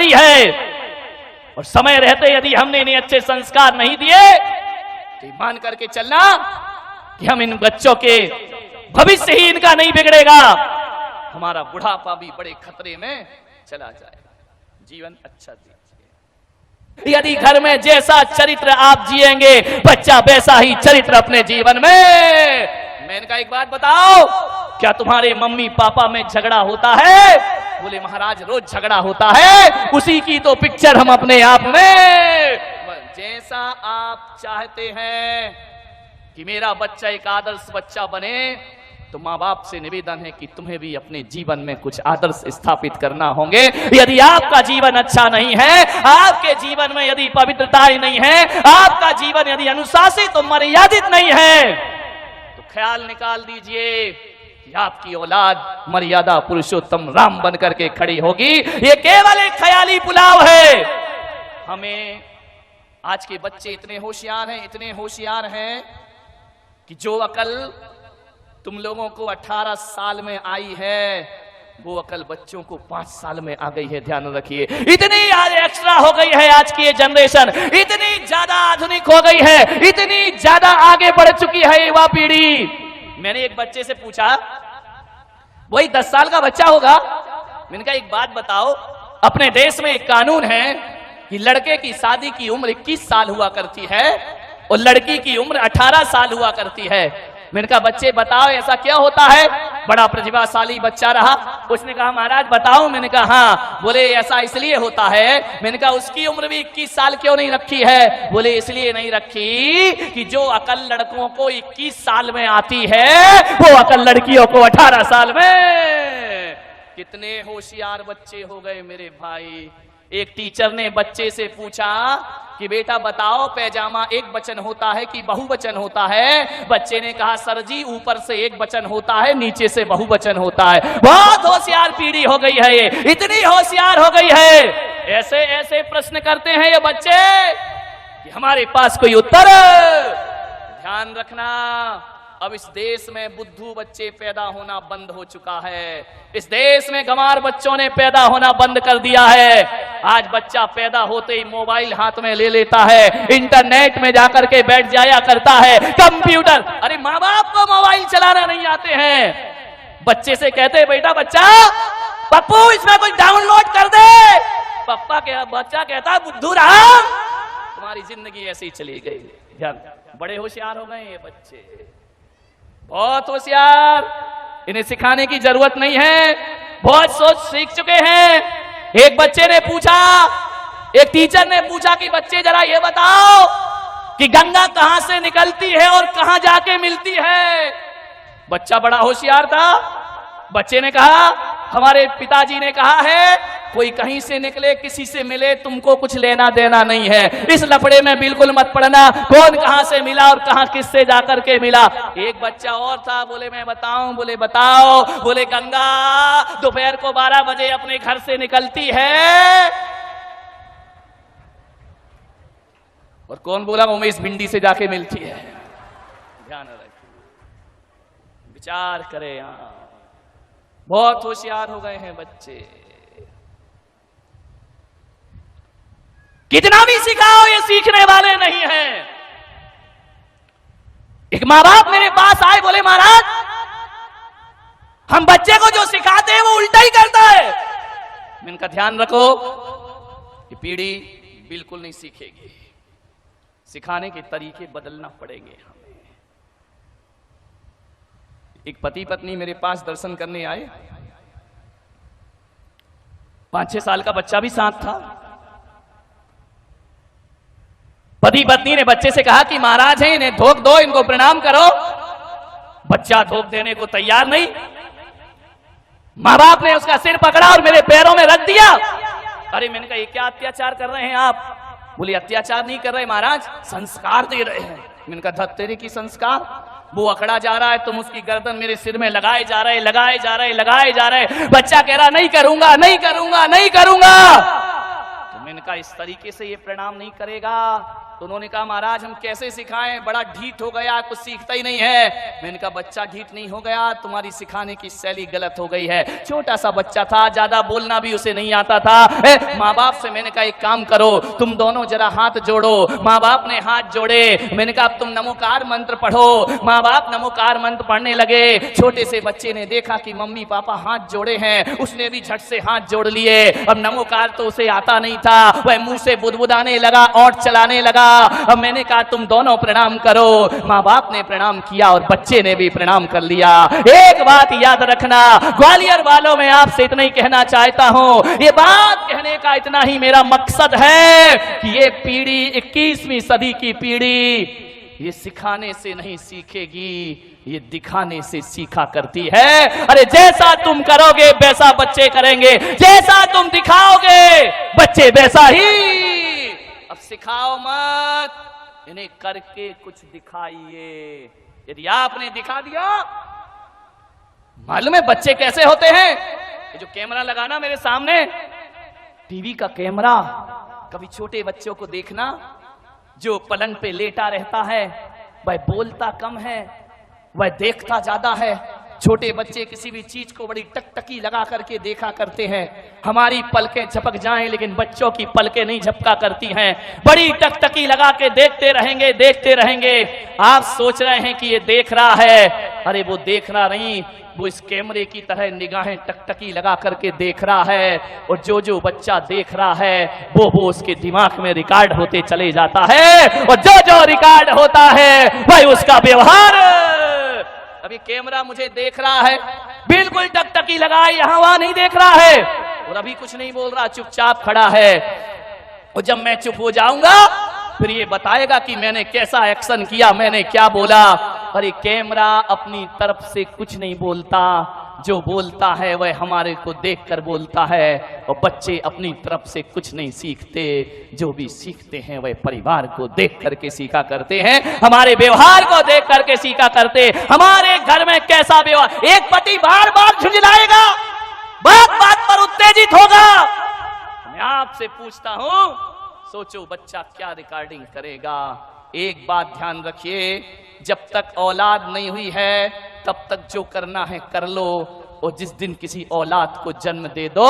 पड़ी है। और समय रहते यदि हमने इन्हें अच्छे संस्कार नहीं दिए तो मान करके चलना कि हम इन बच्चों के भविष्य ही इनका नहीं बिगड़ेगा, हमारा बुढ़ापा भी बड़े खतरे में चला जाएगा। जीवन अच्छा दीजिए। यदि घर में जैसा चरित्र आप जिएंगे, बच्चा वैसा ही चरित्र अपने जीवन में। मैंने कहा एक बात बताओ, क्या तुम्हारे मम्मी पापा में झगड़ा होता है? बोले महाराज रोज झगड़ा होता है। उसी की तो पिक्चर हम अपने आप में, जैसा आप चाहते हैं कि मेरा बच्चा एक आदर्श बच्चा बने, तो माँ बाप से निवेदन है कि तुम्हें भी अपने जीवन में कुछ आदर्श स्थापित करना होंगे। यदि आपका जीवन अच्छा नहीं है, आपके जीवन में यदि पवित्रताएं नहीं है, आपका जीवन यदि अनुशासित और मर्यादित नहीं है, तो ख्याल निकाल दीजिए कि आपकी औलाद मर्यादा पुरुषोत्तम राम बन करके खड़ी होगी। ये केवल एक ख्याली पुलाव है। हमें आज के बच्चे इतने होशियार हैं कि जो अकल तुम लोगों को 18 साल में आई है, वो अकल बच्चों को 5 साल में आ गई है। ध्यान रखिए, इतनी आज एक्स्ट्रा हो गई है आज की ये जनरेशन, इतनी ज्यादा आधुनिक हो गई है, इतनी ज्यादा आगे बढ़ चुकी है युवा पीढ़ी। मैंने एक बच्चे से पूछा, वही 10 साल का बच्चा होगा, मैंने कहा एक बात बताओ, अपने देश में एक कानून है कि लड़के की शादी की उम्र 21 साल हुआ करती है और लड़की की उम्र 18 साल हुआ करती है। मैंने कहा बच्चे बताओ ऐसा क्या होता है? बड़ा प्रतिभाशाली बच्चा रहा, उसने कहा महाराज बताओ। मैंने कहा हाँ। बोले ऐसा इसलिए होता है। मैंने कहा उसकी उम्र भी 21 साल क्यों नहीं रखी है? बोले इसलिए नहीं रखी कि जो अकल लड़कों को 21 साल में आती है, वो अकल लड़कियों को 18 साल में। कितने होशियार बच्चे हो गए मेरे भाई। एक टीचर ने बच्चे से पूछा कि बेटा बताओ पैजामा एक वचन होता है कि बहुवचन होता है? बच्चे ने कहा सर जी ऊपर से एक वचन होता है, नीचे से बहुवचन होता है। बहुत होशियार पीढ़ी हो गई है ये, इतनी होशियार हो गई है। ऐसे ऐसे प्रश्न करते हैं ये बच्चे कि हमारे पास कोई उत्तर। ध्यान रखना, अब इस देश में बुद्धू बच्चे पैदा होना बंद हो चुका है। इस देश में गंवार बच्चों ने पैदा होना बंद कर दिया है। आज बच्चा पैदा होते ही मोबाइल हाथ में ले लेता है, इंटरनेट में जाकर के बैठ जाया करता है, कंप्यूटर। अरे माँ बाप को मोबाइल चलाना नहीं आते हैं। बच्चे से कहते हैं बेटा बच्चा पप्पू इसमें कुछ डाउनलोड कर दे, पप्पा क्या, बच्चा कहता बुद्धू राम तुम्हारी जिंदगी ऐसी चली गई। ध्यान, बड़े होशियार हो गए ये बच्चे, बहुत होशियार। इन्हें सिखाने की जरूरत नहीं है, बहुत सोच सीख चुके हैं। एक बच्चे ने पूछा, एक टीचर ने पूछा कि बच्चे जरा ये बताओ कि गंगा कहां से निकलती है और कहां जाके मिलती है? बच्चा बड़ा होशियार था। बच्चे ने कहा हमारे पिताजी ने कहा है कोई कहीं से निकले किसी से मिले तुमको कुछ लेना देना नहीं है, इस लफड़े में बिल्कुल मत पड़ना, कौन कहां से मिला और कहां किससे जाकर के मिला। एक बच्चा और था, बोले मैं बताऊं? बोले बताओ। बोले गंगा दोपहर को 12 बजे अपने घर से निकलती है। और कौन बोला? उमेश भिंडी से जाके मिलती है। ध्यान रखिए, विचार करें। यहां बहुत होशियार हो गए हैं बच्चे। कितना भी सिखाओ ये सीखने वाले नहीं हैं। एक माँ बाप मेरे पास आए, बोले महाराज हम बच्चे को जो सिखाते हैं वो उल्टा ही करता है। मैंने कहा ध्यान रखो, ये पीढ़ी बिल्कुल नहीं सीखेगी, सिखाने के तरीके बदलना पड़ेंगे हमें। एक पति पत्नी मेरे पास दर्शन करने आए, 5-6 साल का बच्चा भी साथ था। पति पत्नी ने बच्चे से कहा कि महाराज हैं इन्हें धोख दो, इनको प्रणाम करो। बच्चा धोख देने को तैयार नहीं। माँ बाप ने उसका सिर पकड़ा और मेरे पैरों में रख दिया। अरे मैंने कहा ये क्या अत्याचार कर रहे हैं आप? बोले अत्याचार नहीं कर रहे महाराज, संस्कार दे रहे हैं। मैंने कहा धत्तेरी की संस्कार? वो अकड़ा जा रहा है, तुम उसकी गर्दन मेरे सिर में लगाए जा रहे, लगाए जा रहे, लगाए जा रहे। बच्चा कह रहा नहीं करूंगा, नहीं करूंगा, नहीं करूंगा। तो मैंने कहा इस तरीके से ये प्रणाम नहीं करेगा। तो उन्होंने कहा महाराज हम कैसे सिखाएं, बड़ा ढीठ हो गया, कुछ सीखता ही नहीं है। मैंने कहा बच्चा ढीठ नहीं हो गया, तुम्हारी सिखाने की शैली गलत हो गई है। छोटा सा बच्चा था, ज्यादा बोलना भी उसे नहीं आता था। माँ बाप से मैंने कहा एक काम करो, तुम दोनों जरा हाथ जोड़ो। माँ बाप ने हाथ जोड़े। मैंने कहा अब तुम नमोकार मंत्र पढ़ो। माँ बाप नमोकार मंत्र पढ़ने लगे। छोटे से बच्चे ने देखा कि मम्मी पापा हाथ जोड़े हैं, उसने भी झट से हाथ जोड़ लिए। अब नमोकार तो उसे आता नहीं था, वह मुंह से बुदबुदाने लगा, ओंठ चलाने लगा। अब मैंने कहा तुम दोनों प्रणाम करो। माँ बाप ने प्रणाम किया और बच्चे ने भी प्रणाम कर लिया। एक बात याद रखना, ग्वालियर वालों में आपसे इतना ही कहना चाहता हूं, ये बात कहने का इतना ही मेरा मकसद है कि ये पीढ़ी 21वीं सदी की पीढ़ी ये सिखाने से नहीं सीखेगी, ये दिखाने से सीखा करती है। अरे जैसा तुम करोगे वैसा बच्चे करेंगे, जैसा तुम दिखाओगे बच्चे वैसा ही। अब सिखाओ मत, इन्हें करके कुछ दिखाइए। यदि आपने दिखा दिया, मालूम है बच्चे कैसे होते हैं? ये जो कैमरा लगाना मेरे सामने, टीवी का कैमरा, कभी छोटे बच्चों को देखना जो पलंग पे लेटा रहता है, वह बोलता कम है, वह देखता ज्यादा है। छोटे बच्चे किसी भी चीज को बड़ी टकटकी लगा करके देखा करते हैं। हमारी पलकें झपक जाएं लेकिन बच्चों की पलकें नहीं झपका करती हैं, बड़ी टकटकी लगा के देखते रहेंगे, देखते रहेंगे। आप सोच रहे हैं कि ये देख रहा है, अरे वो देख रहा नहीं, वो इस कैमरे की तरह निगाहें टकटकी लगा करके देख रहा है। और जो जो बच्चा देख रहा है वो उसके दिमाग में रिकॉर्ड होते चले जाता है, और जो जो रिकॉर्ड होता है वही उसका व्यवहार। अभी कैमरा मुझे देख रहा है, बिल्कुल टकटकी लगाए, यहां वहां नहीं देख रहा है, और अभी कुछ नहीं बोल रहा, चुपचाप खड़ा है। और जब मैं चुप हो जाऊंगा फिर ये बताएगा कि मैंने कैसा एक्शन किया, मैंने क्या बोला। अरे कैमरा अपनी तरफ से कुछ नहीं बोलता, जो बोलता है वह हमारे को देखकर बोलता है। और बच्चे अपनी तरफ से कुछ नहीं सीखते, जो भी सीखते हैं वह परिवार को देख करके सीखा करते हैं, हमारे व्यवहार को देख करके सीखा करते। हमारे घर में कैसा व्यवहार, एक पति बार बार झुंझलाएगा, बात बात पर उत्तेजित होगा। मैं आपसे पूछता हूं, सोचो बच्चा क्या रिकॉर्डिंग करेगा। एक बात ध्यान रखिए, जब तक औलाद नहीं हुई है तब तक जो करना है कर लो, और जिस दिन किसी औलाद को जन्म दे दो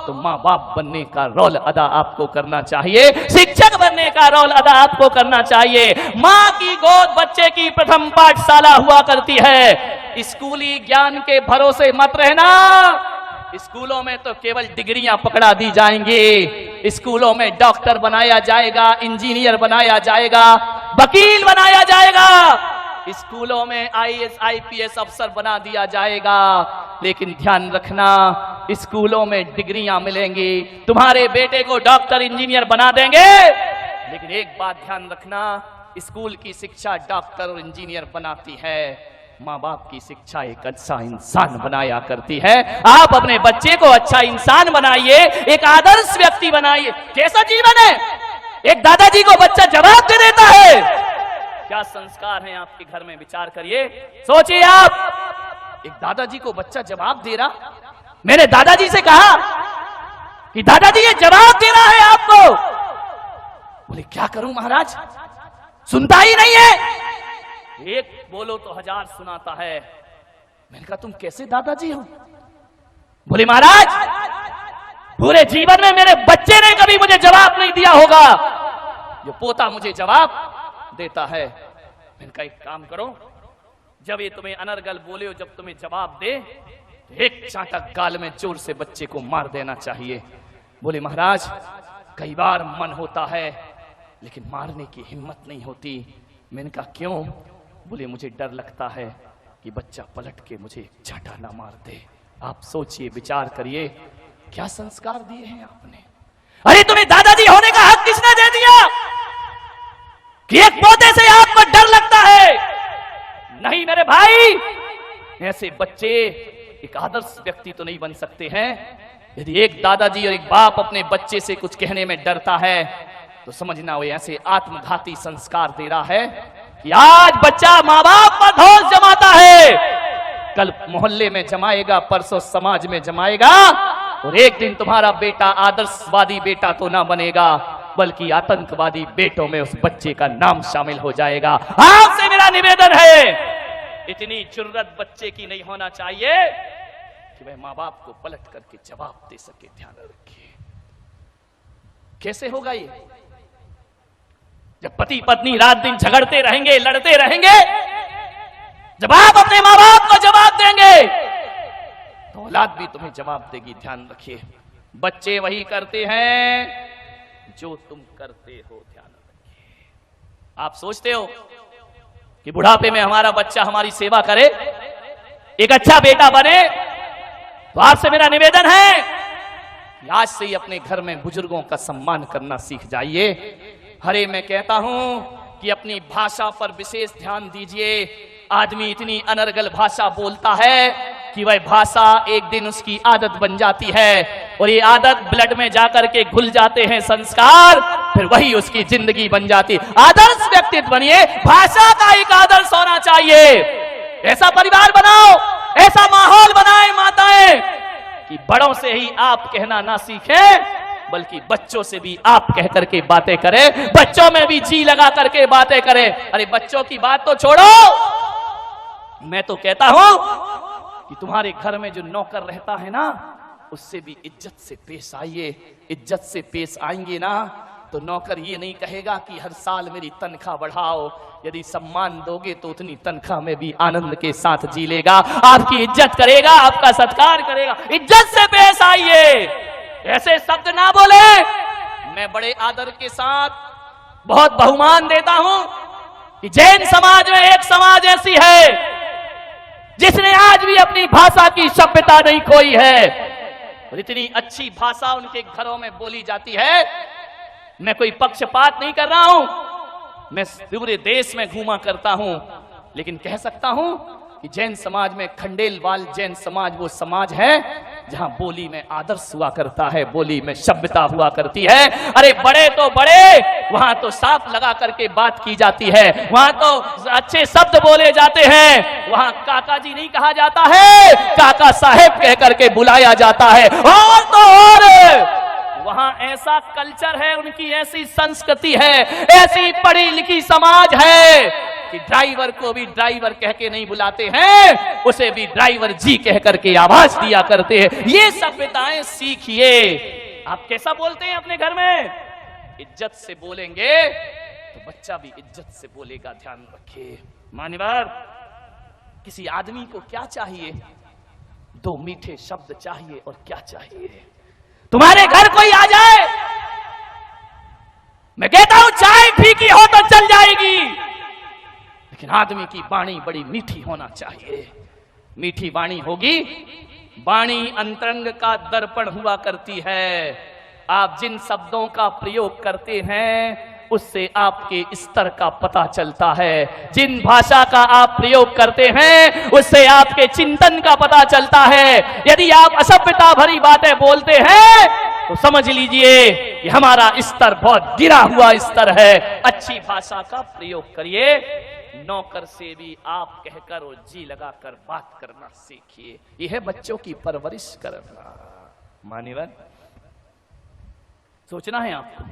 तो माँ बाप बनने का रोल अदा आपको करना चाहिए, शिक्षक बनने का रोल अदा आपको करना चाहिए। माँ की गोद बच्चे की प्रथम पाठशाला हुआ करती है। स्कूली ज्ञान के भरोसे मत रहना। स्कूलों में तो केवल डिग्रियां पकड़ा दी जाएंगी, स्कूलों में डॉक्टर बनाया जाएगा, इंजीनियर बनाया जाएगा, वकील बनाया जाएगा, स्कूलों में आईएएस आईपीएस अफसर बना दिया जाएगा। लेकिन ध्यान रखना, स्कूलों में डिग्रियां मिलेंगी, तुम्हारे बेटे को डॉक्टर इंजीनियर बना देंगे, लेकिन एक बात ध्यान रखना, स्कूल की शिक्षा डॉक्टर और इंजीनियर बनाती है, माँ बाप की शिक्षा एक अच्छा इंसान बनाया करती है। आप अपने बच्चे को अच्छा इंसान बनाइए, एक आदर्श व्यक्ति बनाइए। कैसा जीवन है? एक दादाजी को बच्चा जवाब दे देता है, क्या संस्कार हैं आपके घर में? विचार करिए, सोचिए आप। एक दादाजी को बच्चा जवाब दे रहा। मैंने दादाजी से कहा कि दादाजी ये जवाब दे रहा है आपको। बोले क्या करूं महाराज, सुनता ही नहीं है। एक बोलो तो 1000 सुनाता है। मैंने कहा तुम कैसे दादाजी हो? बोले महाराज पूरे जीवन में मेरे बच्चे ने कभी मुझे जवाब नहीं दिया होगा, जो पोता मुझे जवाब देता है। मैंने कहा एक काम करो, जब ये तुम्हें अनर्गल बोले हो, जब तुम्हें जवाब दे तो एक चांटा गाल में जोर से बच्चे को मार देना चाहिए। बोले महाराज कई बार मन होता है लेकिन मारने की हिम्मत नहीं होती। मैंने कहा क्यों? बोले मुझे डर लगता है कि बच्चा पलट के मुझे चांटा ना मार दे। आप सोचिए, विचार करिए, क्या संस्कार दिए हैं आपने। अरे तुम्हें दादाजी होने का हक किसने दे दिया कि एक पोते से आपको डर लगता है? नहीं मेरे भाई, ऐसे बच्चे एक आदर्श व्यक्ति तो नहीं बन सकते हैं। यदि एक दादाजी और एक बाप अपने बच्चे से कुछ कहने में डरता है तो समझना वो ऐसे आत्मघाती संस्कार दे रहा है कि आज बच्चा माँ बाप पर धौंस जमाता है, कल मोहल्ले में जमाएगा, परसों समाज में जमाएगा, और एक दिन तुम्हारा बेटा आदर्शवादी बेटा तो ना बनेगा। बल्कि आतंकवादी बेटों में उस बच्चे का नाम शामिल हो जाएगा। आपसे मेरा निवेदन है, इतनी जुर्रत बच्चे की नहीं होना चाहिए कि वह माँ बाप को पलट करके जवाब दे सके। ध्यान रखिए, कैसे होगा ये? जब पति पत्नी रात दिन झगड़ते रहेंगे, लड़ते रहेंगे, जब आप अपने माँ बाप को जवाब देंगे तो औलाद भी तुम्हें जवाब देगी। ध्यान रखिए, बच्चे वही करते हैं जो तुम करते हो। ध्यान रखिए, आप सोचते हो कि बुढ़ापे में हमारा बच्चा हमारी सेवा करे, एक अच्छा बेटा बने, तो आपसे मेरा निवेदन है कि आज से ही अपने घर में बुजुर्गों का सम्मान करना सीख जाइए। अरे मैं कहता हूं कि अपनी भाषा पर विशेष ध्यान दीजिए। आदमी इतनी अनर्गल भाषा बोलता है कि वह भाषा एक दिन उसकी आदत बन जाती है, और ये आदत ब्लड में जाकर के घुल जाते हैं संस्कार, फिर वही उसकी जिंदगी बन जाती। आदर्श व्यक्तित्व बनिए, भाषा का एक आदर्श होना चाहिए। ऐसा परिवार बनाओ, ऐसा माहौल बनाए माताएं कि बड़ों से ही आप कहना ना सीखें, बल्कि बच्चों से भी आप कह करके बातें करें, बच्चों में भी जी लगा करके बातें करें। अरे बच्चों की बात तो छोड़ो, मैं तो कहता हूं कि तुम्हारे घर में जो नौकर रहता है ना, उससे भी इज्जत से पेश आइए। इज्जत से पेश आएंगे ना तो नौकर ये नहीं कहेगा कि हर साल मेरी तनख्वाह बढ़ाओ। यदि सम्मान दोगे तो उतनी तनख्वाह में भी आनंद के साथ जी लेगा, आपकी इज्जत करेगा, आपका सत्कार करेगा। इज्जत से पेश आइए, ऐसे शब्द ना बोले। मैं बड़े आदर के साथ बहुत बहुमान देता हूं कि जैन समाज में एक समाज ऐसी है जिसने आज भी अपनी भाषा की सभ्यता नहीं खोई है, और इतनी अच्छी भाषा उनके घरों में बोली जाती है। मैं कोई पक्षपात नहीं कर रहा हूं, मैं पूरे देश में घूमा करता हूं, लेकिन कह सकता हूं कि जैन समाज में खंडेलवाल जैन समाज वो समाज है जहां बोली में आदर्श हुआ करता है, बोली में सभ्यता हुआ करती है। अरे बड़े तो बड़े, वहां तो साफ लगा करके बात की जाती है, वहां तो अच्छे शब्द बोले जाते हैं, वहां काका जी नहीं कहा जाता है, काका साहेब कह करके बुलाया जाता है। और तो और वहां ऐसा कल्चर है, उनकी ऐसी संस्कृति है, ऐसी पढ़ी लिखी समाज है कि ड्राइवर को भी ड्राइवर कह के नहीं बुलाते हैं, उसे भी ड्राइवर जी कह करके आवाज दिया करते हैं। ये सभ्यताएं सीखिए। आप कैसा बोलते हैं अपने घर में? इज्जत से बोलेंगे तो बच्चा भी इज्जत से बोलेगा। ध्यान रखिए मान्यवर, किसी आदमी को क्या चाहिए? दो मीठे शब्द चाहिए, और क्या चाहिए? तुम्हारे घर कोई आ जाए, मैं कहता हूं चाय फीकी हो तो चल जाएगी, लेकिन आदमी की वाणी बड़ी मीठी होना चाहिए। मीठी वाणी होगी, वाणी अंतरंग का दर्पण हुआ करती है। आप जिन शब्दों का प्रयोग करते हैं उससे आपके स्तर का पता चलता है। जिन भाषा का आप प्रयोग करते हैं उससे आपके चिंतन का पता चलता है। यदि आप असभ्यता भरी बातें बोलते हैं तो समझ लीजिए कि हमारा स्तर बहुत गिरा हुआ स्तर है। अच्छी भाषा का प्रयोग करिए। नौकर से भी आप कहकर और जी लगाकर बात करना सीखिए। यह है बच्चों की परवरिश करना। मान्यवर, सोचना है आपको,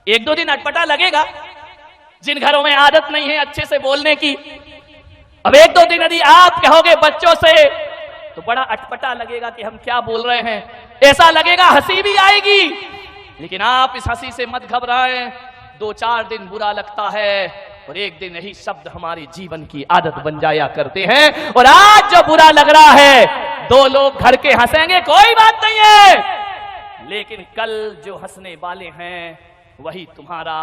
एक दो दिन अटपटा लगेगा जिन घरों में आदत नहीं है अच्छे से बोलने की। अब एक दो दिन यदि आप कहोगे बच्चों से तो बड़ा अटपटा लगेगा कि हम क्या बोल रहे हैं, ऐसा लगेगा, हंसी भी आएगी। लेकिन आप इस हंसी से मत घबराएं। 2-4 दिन बुरा लगता है और एक दिन यही शब्द हमारे जीवन की आदत बन जाया करते हैं। और आज जो बुरा लग रहा है, 2 लोग घर के हंसेंगे, कोई बात नहीं है, लेकिन कल जो हंसने वाले हैं वही तुम्हारा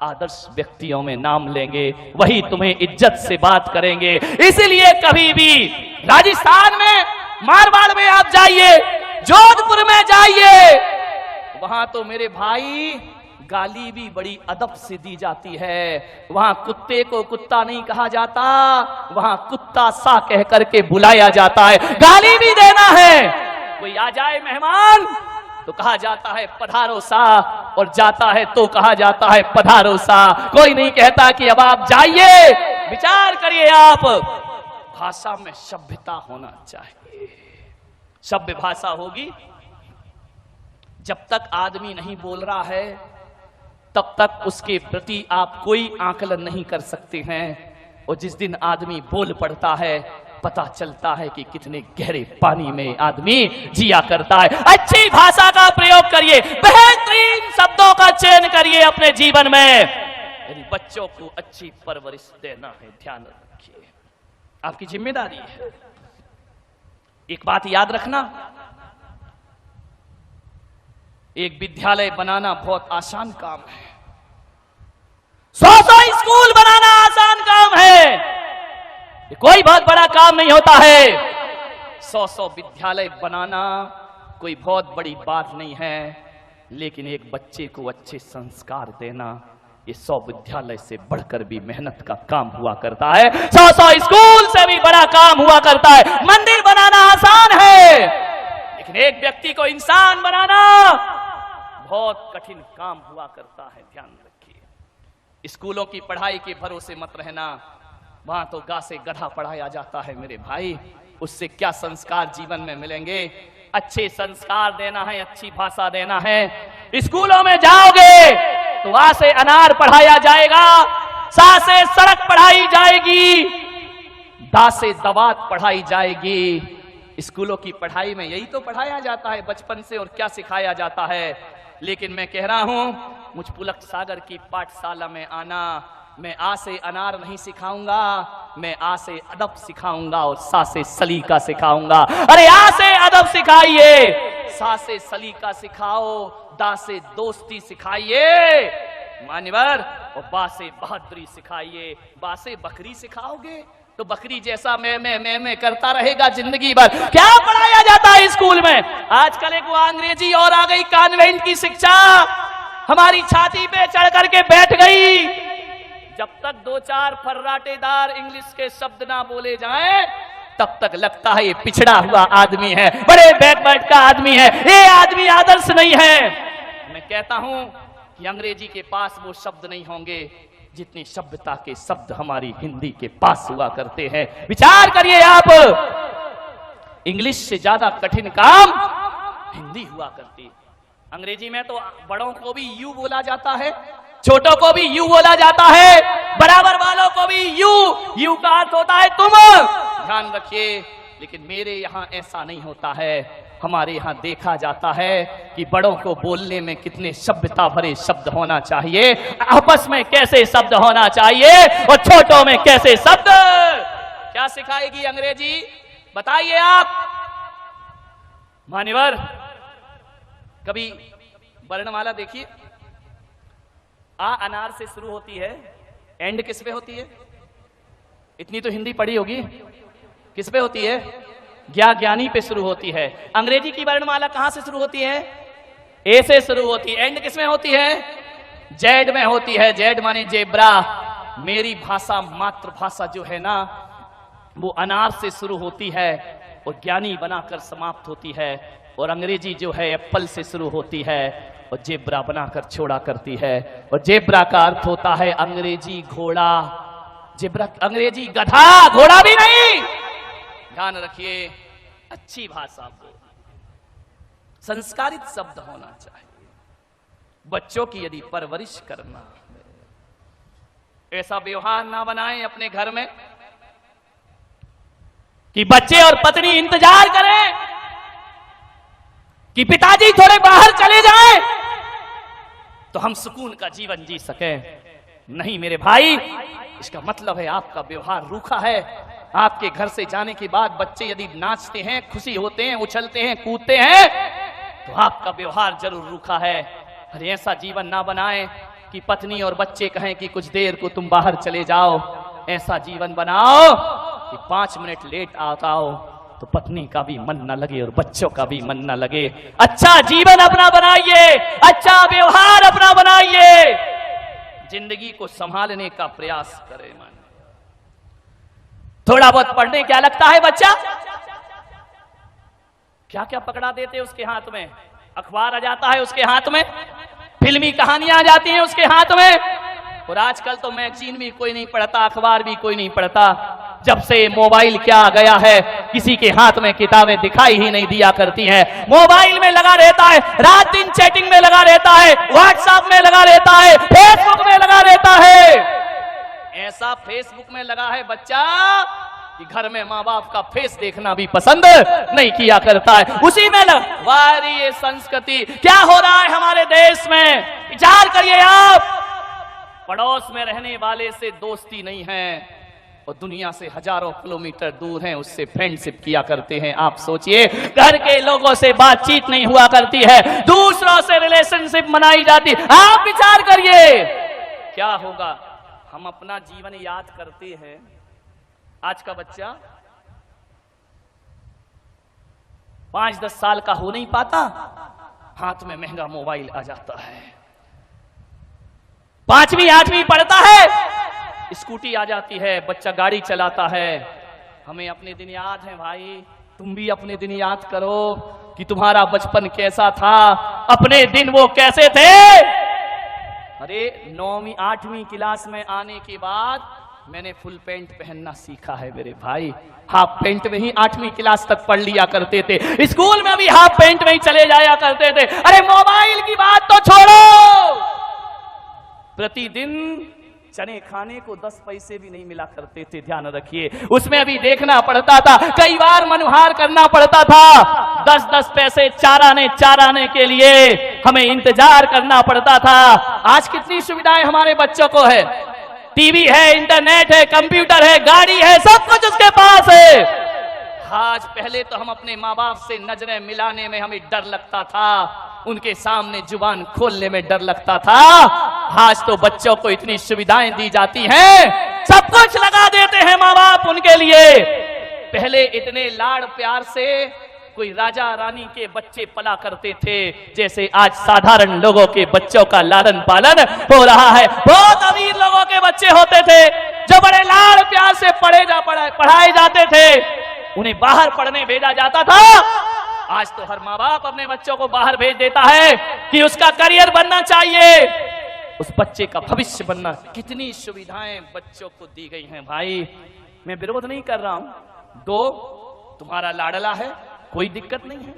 आदर्श व्यक्तियों में नाम लेंगे, वही तुम्हें इज्जत से बात करेंगे। इसलिए कभी भी राजस्थान में, मारवाड़ में आप जाइए, जोधपुर में जाइए, वहां तो मेरे भाई गाली भी बड़ी अदब से दी जाती है। वहां कुत्ते को कुत्ता नहीं कहा जाता, वहां कुत्ता सा कह करके बुलाया जाता है। गाली भी देना है, कोई आ जाए मेहमान तो कहा जाता है पधारो सा, और जाता है तो कहा जाता है पधारो सा। कोई नहीं कहता कि अब आप जाइए। विचार करिए आप, भाषा में सभ्यता होना चाहिए। सभ्य भाषा होगी जब तक आदमी नहीं बोल रहा है तब तक उसके प्रति आप कोई आकलन नहीं कर सकते हैं। और जिस दिन आदमी बोल पड़ता है, पता चलता है कि कितने गहरे पानी में आदमी जिया करता है। अच्छी भाषा का प्रयोग करिए, बेहतरीन शब्दों का चयन करिए अपने जीवन में। यदि बच्चों को अच्छी परवरिश देना है, ध्यान रखिए, आपकी जिम्मेदारी है। एक बात याद रखना, एक विद्यालय बनाना बहुत आसान काम है, 100 स्कूल बनाना आसान काम है, ये कोई बहुत बड़ा काम नहीं होता है। 100 विद्यालय बनाना कोई बहुत बड़ी बात नहीं है, लेकिन एक बच्चे को अच्छे संस्कार देना ये 100 विद्यालय से बढ़कर भी मेहनत का काम हुआ करता है, 100 स्कूल से भी बड़ा काम हुआ करता है। मंदिर बनाना आसान है, लेकिन एक व्यक्ति को इंसान बनाना बहुत कठिन काम हुआ करता है, ध्यान रखिए। स्कूलों की पढ़ाई के भरोसे मत रहना, वहां तो गा से गधा पढ़ाया जाता है मेरे भाई, उससे क्या संस्कार जीवन में मिलेंगे। अच्छे संस्कार देना है, अच्छी भाषा देना है। स्कूलों में जाओगे तो आ से अनार पढ़ाया जाएगा, सा से सड़क पढ़ाई जाएगी, दा से दवात पढ़ाई जाएगी। स्कूलों की पढ़ाई में यही तो पढ़ाया जाता है बचपन से, और क्या सिखाया जाता है। लेकिन मैं कह रहा हूं, मुझ पुलक सागर की पाठशाला में आना, मैं आ से अनार नहीं सिखाऊंगा, मैं आ से अदब सिखाऊंगा और सा से सलीका सिखाऊंगा। अरे आ से अदब सिखाइए, सा से सलीका सिखाओ, दा से दोस्ती सिखाइए मान्यवर, और बा से बहादुरी सिखाइए। बा से बकरी सिखाओगे तो बकरी जैसा मैं करता रहेगा जिंदगी भर। क्या पढ़ाया जाता है स्कूल में आजकल? एक वो अंग्रेजी और आ गई, कॉन्वेंट की शिक्षा हमारी छाती पे चढ़ करके बैठ गई। जब तक 2-4 फर्राटेदार इंग्लिश के शब्द ना बोले जाएं, तब तक लगता है ये पिछड़ा हुआ आदमी है, बड़े बैकवर्ड का आदमी है, ये आदमी आदर्श नहीं है। मैं कहता हूं कि अंग्रेजी के पास वो शब्द नहीं होंगे जितनी सभ्यता के शब्द हमारी हिंदी के पास हुआ करते हैं। विचार करिए आप, इंग्लिश से ज्यादा कठिन काम हिंदी हुआ करती। अंग्रेजी में तो बड़ों को भी यू बोला जाता है, छोटों को भी यू बोला जाता है, बराबर वालों को भी यू का अर्थ होता है तुम, ध्यान रखिए। लेकिन मेरे यहाँ ऐसा नहीं होता है। हमारे यहाँ देखा जाता है कि बड़ों को बोलने में कितने सभ्यता भरे शब्द होना चाहिए, आपस में कैसे शब्द होना चाहिए, और छोटों में कैसे शब्द। क्या सिखाएगी अंग्रेजी, बताइए आप मान्यवर। कभी वर्णमाला देखिए, आ अनार से शुरू होती है, एंड किस पे होती है? इतनी तो हिंदी पढ़ी होगी, किस पे होती है? ज्ञानी पे शुरू होती है। अंग्रेजी की वर्णमाला कहां से शुरू होती है? ए से शुरू होती है। एंड किस में होती है? जेड में होती है। जेड माने जेब्रा। मेरी भाषा, मातृभाषा जो है ना, वो अनार से शुरू होती है और ज्ञानी बनाकर समाप्त होती है, और अंग्रेजी जो है एप्पल से शुरू होती है और जेब्रा बनाकर छोड़ा करती है। और जेब्रा का अर्थ होता है अंग्रेजी घोड़ा। जेब्रा अंग्रेजी गधा, घोड़ा भी नहीं। ध्यान रखिए, अच्छी भाषा बोल, संस्कारित शब्द होना चाहिए। बच्चों की यदि परवरिश करना, ऐसा व्यवहार ना बनाएं अपने घर में कि बच्चे और पत्नी इंतजार करें कि पिताजी थोड़े बाहर चले जाएं तो हम सुकून का जीवन जी सकें। नहीं मेरे भाई, इसका मतलब है आपका व्यवहार रूखा है। आपके घर से जाने के बाद बच्चे यदि नाचते हैं, खुशी होते हैं, उछलते हैं, कूदते हैं, तो आपका व्यवहार जरूर रूखा है। अरे ऐसा जीवन ना बनाएं कि पत्नी और बच्चे कहें कि कुछ देर को तुम बाहर चले जाओ। ऐसा जीवन बनाओ कि 5 मिनट लेट आओ तो पत्नी का भी मन न लगे और बच्चों का भी मन न लगे। अच्छा जीवन अपना बनाइए, अच्छा व्यवहार अपना बनाइए, जिंदगी को संभालने का प्रयास करें। मन थोड़ा बहुत पढ़ने क्या लगता है बच्चा? क्या क्या पकड़ा देते उसके हाथ में? अखबार आ जाता है उसके हाथ में, फिल्मी कहानियां आ जाती हैं उसके हाथ में, और आजकल तो मैगजीन भी कोई नहीं पढ़ता, अखबार भी कोई नहीं पढ़ता। जब से मोबाइल क्या आ गया है, किसी के हाथ में किताबें दिखाई ही नहीं दिया करती हैं, मोबाइल में लगा रहता है, रात दिन चैटिंग में लगा रहता है, व्हाट्सएप में लगा रहता है, फेसबुक में लगा रहता है। ऐसा फेसबुक में लगा है बच्चा कि घर में माँ बाप का फेस देखना भी पसंद नहीं किया करता है, उसी में वारी ये संस्कृति। क्या हो रहा है हमारे देश में, विचार करिए आप। पड़ोस में रहने वाले से दोस्ती नहीं है और दुनिया से हजारों किलोमीटर दूर हैं, उससे फ्रेंडशिप किया करते हैं। आप सोचिए, घर के लोगों से बातचीत नहीं हुआ करती है, दूसरों से रिलेशनशिप बनाई जाती। आप विचार करिए क्या होगा। हम अपना जीवन याद करते हैं, आज का बच्चा 5-10 साल का हो नहीं पाता, हाथ में महंगा मोबाइल आ जाता है। 5वीं 8वीं पढ़ता है, स्कूटी आ जाती है, बच्चा गाड़ी चलाता है। हमें अपने दिन याद है भाई, तुम भी अपने दिन याद करो कि तुम्हारा बचपन कैसा था, अपने दिन वो कैसे थे। अरे 9वीं 8वीं क्लास में आने के बाद मैंने फुल पैंट पहनना सीखा है मेरे भाई। हाफ पैंट में ही 8वीं क्लास तक पढ़ लिया करते थे, स्कूल में भी हाफ पैंट में ही चले जाया करते थे। अरे मोबाइल की बात तो छोड़ो, प्रतिदिन चने खाने को 10 पैसे भी नहीं मिला करते थे, ध्यान रखिए। उसमें अभी देखना पड़ता था, कई बार मनोहार करना पड़ता था। 10-10 पैसे चाराने के लिए हमें इंतजार करना पड़ता था। आज कितनी सुविधाएं हमारे बच्चों को है, टीवी है, इंटरनेट है, कंप्यूटर है, गाड़ी है, सब कुछ उसके पास है। आज पहले तो हम अपने माँ बाप से नजरें मिलाने में हमें डर लगता था, उनके सामने जुबान खोलने में डर लगता था। आज तो बच्चों को इतनी सुविधाएं दी जाती हैं, सब कुछ लगा देते हैं माँ बाप उनके लिए। पहले इतने लाड़ प्यार से कोई राजा रानी के बच्चे पला करते थे, जैसे आज साधारण लोगों के बच्चों का लालन पालन हो रहा है। बहुत अमीर लोगों के बच्चे होते थे जो बड़े लाड़ प्यार से पढ़ाए जाते थे, उन्हें बाहर पढ़ने भेजा जाता था। आज तो हर माँ बाप अपने बच्चों को बाहर भेज देता है कि उसका करियर बनना चाहिए, उस बच्चे का भविष्य बनना। कितनी सुविधाएं बच्चों को दी गई हैं भाई, मैं विरोध नहीं कर रहा हूं। 2 तुम्हारा लाडला है, कोई दिक्कत नहीं है,